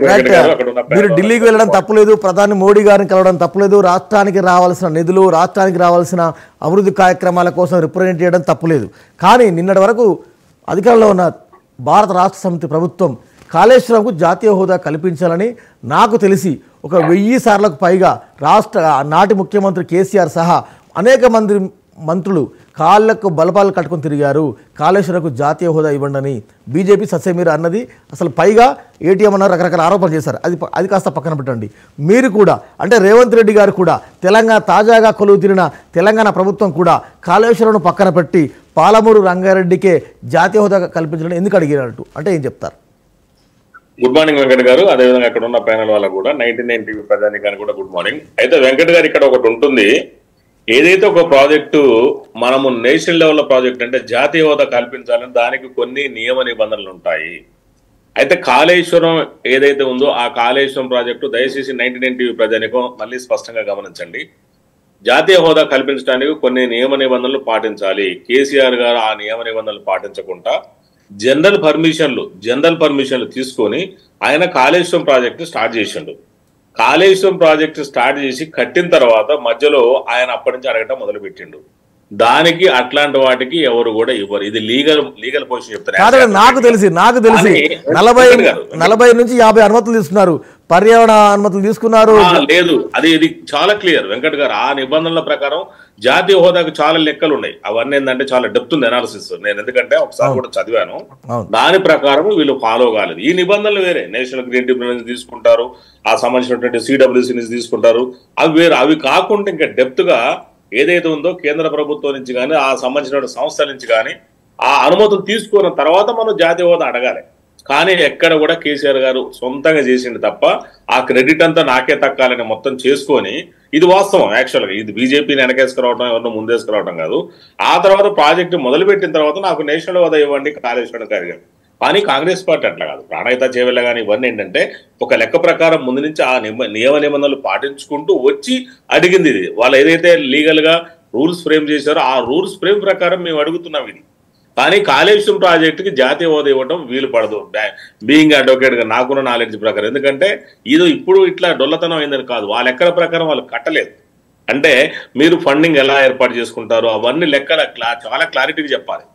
Right. మీరు ఢిల్లీకి వెళ్ళడం తప్పులేదు, ప్రధాని మోడీ గారిని కలవడం తప్పులేదు, రాష్ట్రానికి రావాల్సిన నిధులు, రాష్ట్రానికి రావాల్సిన అభివృద్ధి కార్యక్రమాల కోసం రిప్రజెంట్ చేయడం తప్పులేదు. కానీ నిన్నటి వరకు అధికారంలో ఉన్న భారత రాష్ట్ర సమితి ప్రభుత్వం కాళేశ్వరంకు జాతీయ హోదా కల్పించాలని నాకు తెలిసి 1000 సార్లకు పైగా రాష్ట్ర నాటి ముఖ్యమంత్రి కేసీఆర్ సహా అనేక మంది మంత్రులు కాళ్లకు బలపాలు కట్టుకొని తిరిగారు. కాళేశ్వరంకు జాతీయ హోదా ఇవ్వండి బీజేపీ సస్యమీర అన్నది. అసలు పైగా ఏటీఎం అన్నారు, రకరకాల ఆరోపణలు చేశారు. అది కాస్త పక్కన పెట్టండి. మీరు కూడా అంటే రేవంత్ రెడ్డి గారు కూడా తెలంగాణ తాజాగా కొలువు తీరిన తెలంగాణ ప్రభుత్వం కూడా కాళేశ్వరంను పక్కన పెట్టి పాలమూరు రంగారెడ్డికే జాతీయ హోదా కల్పించడం ఎందుకు అడిగినట్టు అంటే ఏం చెప్తారు? గుడ్ మార్నింగ్ వెంకట్ గారు, అదేవిధంగా అక్కడ ఉన్న ప్యానల్ వాళ్ళకు కూడా 99 టీవీ ప్రజానికానికి కూడా గుడ్ మార్నింగ్. అయితే వెంకట్ గారు ఇక్కడ ఒకటి ఉంటుంది, ఏదైతే ఒక ప్రాజెక్టు మనము నేషనల్ లెవెల్లో ప్రాజెక్ట్ అంటే జాతీయ హోదా కల్పించాలని దానికి కొన్ని నియమ నిబంధనలు ఉంటాయి. అయితే కాళేశ్వరం ఏదైతే ఉందో ఆ కాళేశ్వరం ప్రాజెక్టు దయచేసి 99 టీవీ ప్రజానికం మళ్ళీ స్పష్టంగా గమనించండి. జాతీయ హోదా కల్పించడానికి కొన్ని నియమ నిబంధనలు పాటించాలి. కేసీఆర్ గారు ఆ నియమ నిబంధనలు పాటించకుండా జనరల్ పర్మిషన్లు తీసుకొని ఆయన కాళేశ్వరం ప్రాజెక్టు స్టార్ట్ చేసిండు. కాళేశ్వరం ప్రాజెక్టు స్టార్ట్ చేసి కట్టిన తర్వాత మధ్యలో ఆయన అప్పటి నుంచి అడగటం మొదలు పెట్టిండు. దానికి అట్లాంటి వాటికి ఎవరు కూడా ఇవ్వరు. ఇది లీగల్ పొజిషన్ చెప్తారు. నాకు తెలిసి 40 నుంచి 50 అనుమతులు తీసుకున్నారు, పర్యావరణ అనుమతులు తీసుకున్నారు. లేదు, ఇది చాలా క్లియర్ వెంకట్ గారు. ఆ నిబంధనల ప్రకారం జాతీయ హోదాకు చాలా లెక్కలు ఉన్నాయి. అవన్నీ ఏంటంటే చాలా డెప్త్ ఉంది అనాలిసిస్. నేను ఎందుకంటే ఒకసారి కూడా చదివాను. దాని ప్రకారం వీళ్ళు ఫాలో కాలేదు. ఈ నిబంధనలు వేరే, నేషనల్ గ్రీన్ ట్రిబ్యునల్ నుంచి తీసుకుంటారు, ఆ సంబంధించినటువంటి CWC నుంచి తీసుకుంటారు, అవి వేరే. అవి కాకుండా ఇంకా డెప్త్ గా ఏదైతే ఉందో కేంద్ర ప్రభుత్వం నుంచి కానీ ఆ సంబంధించిన సంస్థల నుంచి కానీ ఆ అనుమతులు తీసుకున్న తర్వాత మనం జాతీయ హోదా అడగాలి. కానీ ఎక్కడ కూడా కేసీఆర్ గారు సొంతంగా చేసింది తప్ప ఆ క్రెడిట్ అంతా నాకే తక్కాలని మొత్తం చేసుకొని, ఇది వాస్తవం. యాక్చువల్గా ఇది బీజేపీని వెనకేసుకురావడం, ఎవరినో ముందేసుకురావడం కాదు. ఆ తర్వాత ప్రాజెక్టు మొదలుపెట్టిన తర్వాత నాకు నేషనల్ హోదా ఇవ్వండి కాళేశ్వరం గారు. కానీ కాంగ్రెస్ పార్టీ అట్లా కాదు. ప్రాణహిత చేవెళ్ళ కానీ ఇవన్నీ ఏంటంటే ఒక లెక్క ప్రకారం ముందు నుంచి ఆ నియమ నిబంధనలు పాటించుకుంటూ వచ్చి అడిగింది. ఇది వాళ్ళు ఏదైతే లీగల్ గా రూల్స్ ఫ్రేమ్ చేశారో ఆ రూల్స్ ఫ్రేమ్ ప్రకారం మేము అడుగుతున్నాం ఇది. కానీ కాళేశ్వరం ప్రాజెక్టుకి జాతీయ హోదా ఇవ్వడం వీలు పడదు. బీయింగ్ అడ్వకేట్ గా నాకున్న నాలెడ్జ్ ప్రకారం. ఎందుకంటే ఇది ఇప్పుడు ఇట్లా డొల్లతనం అయిందని కాదు, వాళ్ళ లెక్కల ప్రకారం వాళ్ళు కట్టలేదు. అంటే మీరు ఫండింగ్ ఎలా ఏర్పాటు చేసుకుంటారు అవన్నీ లెక్కల చాలా క్లారిటీగా చెప్పాలి.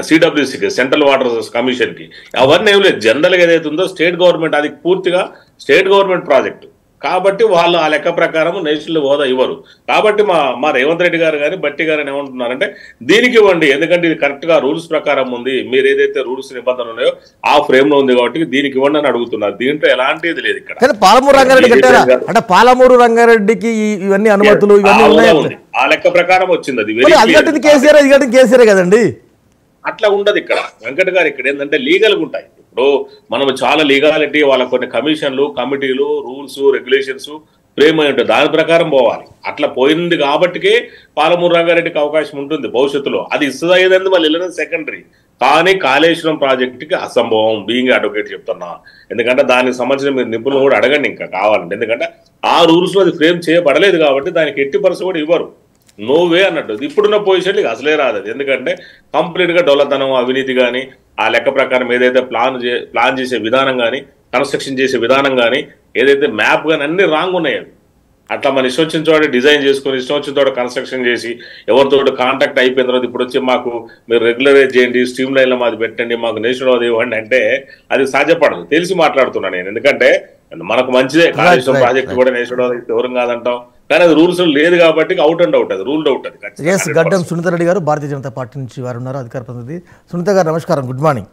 CWCకి, సెంట్రల్ వాటర్ కమిషన్ కి అవన్నీ ఏం లేదు. జనరల్ గా ఏదైతే ఉందో స్టేట్ గవర్నమెంట్, అది పూర్తిగా స్టేట్ గవర్నమెంట్ ప్రాజెక్టు కాబట్టి వాళ్ళు ఆ లెక్క ప్రకారం నేషనల్ హోదా ఇవ్వరు. కాబట్టి మా రేవంత్ రెడ్డి గారు కానీ బట్టి గారు ఏమంటున్నారంటే దీనికి ఇవ్వండి, ఎందుకంటే ఇది కరెక్ట్ గా రూల్స్ ప్రకారం ఉంది, మీరు ఏదైతే రూల్స్ నిబంధనలు ఉన్నాయో ఆ ఫ్రేమ్ లో ఉంది కాబట్టి దీనికి ఇవ్వండి అని అడుగుతున్నారు. దీంట్లో ఎలాంటిది లేదు ఇక్కడ. పాలమూరు రంగారెడ్డి అంటే పాలమూరు రంగారెడ్డికి ఇవన్నీ అనుమతులు ఇవన్నీ ఆ లెక్క ప్రకారం వచ్చింది. అది కేసీఆర్ కదండి. అట్లా ఉండదు ఇక్కడ వెంకట్ గారు. ఇక్కడ ఏంటంటే లీగల్గా ఉంటాయి. ఇప్పుడు మనం చాలా లీగాలిటీ, వాళ్ళ కొన్ని కమిషన్లు, కమిటీలు, రూల్స్, రెగ్యులేషన్స్ ఫ్రేమ్ అయి ఉంటాయి. దాని ప్రకారం పోవాలి. అట్లా పోయింది కాబట్టికే పాలమూరు రంగారెడ్డికి అవకాశం ఉంటుంది భవిష్యత్తులో. అది ఇస్తుందా ఏదంటే మళ్ళీ వెళ్ళినది సెకండరీ. కానీ కాళేశ్వరం ప్రాజెక్టుకి అసంభవం, బీయింగ్ అడ్వకేట్ చెప్తున్నా. ఎందుకంటే దానికి సంబంధించిన మీరు నిపుణులు కూడా అడగండి ఇంకా కావాలంటే. ఎందుకంటే ఆ రూల్స్ లో అది ఫ్రేమ్ చేయబడలేదు కాబట్టి దానికి ఎట్టి పరిస్థితి కూడా ఇవ్వరు. నో వే అన్నట్టు. ఇప్పుడున్న పొజిషన్కి అసలే రాదు. ఎందుకంటే కంప్లీట్ గా డొల్లతనం, అవినీతి కానీ ఆ లెక్క ప్రకారం ఏదైతే ప్లాన్ చేసే విధానం కానీ, కన్స్ట్రక్షన్ చేసే విధానం కానీ, ఏదైతే మ్యాప్ కానీ అన్ని రాంగ్ ఉన్నాయి. అట్లా మన ఇష్టం వచ్చిన చోట డిజైన్ చేసుకుని ఇష్టం వచ్చిన చోట కన్స్ట్రక్షన్ చేసి ఎవరితో కాంటాక్ట్ అయిపోయిన తర్వాత ఇప్పుడు వచ్చి మాకు మీరు రెగ్యులరైజ్ చేయండి, స్ట్రీమ్ లైన్ లో మాది పెట్టండి, మాకు నేషనల్ హోదా ఇవ్వండి అంటే అది సాధ్యపడదు. తెలిసి మాట్లాడుతున్నాను నేను. ఎందుకంటే మనకు మంచిదే కాళేశ్వరం ప్రాజెక్ట్ కూడా నేషనల్ హోదా ఎవరు కాదంటాం, కానీ అది రూల్స్ లేదు కాబట్టి అవుట్ అండ్ అవుట్, అది రూల్డ్ అవుట్. అది గడ్డం సునీత రెడ్డి గారు భారతీయ జనతా పార్టీ నుంచి వారు ఉన్నారు, అధికార ప్రతినిధి. సునీత గారు నమస్కారం, గుడ్ మార్నింగ్.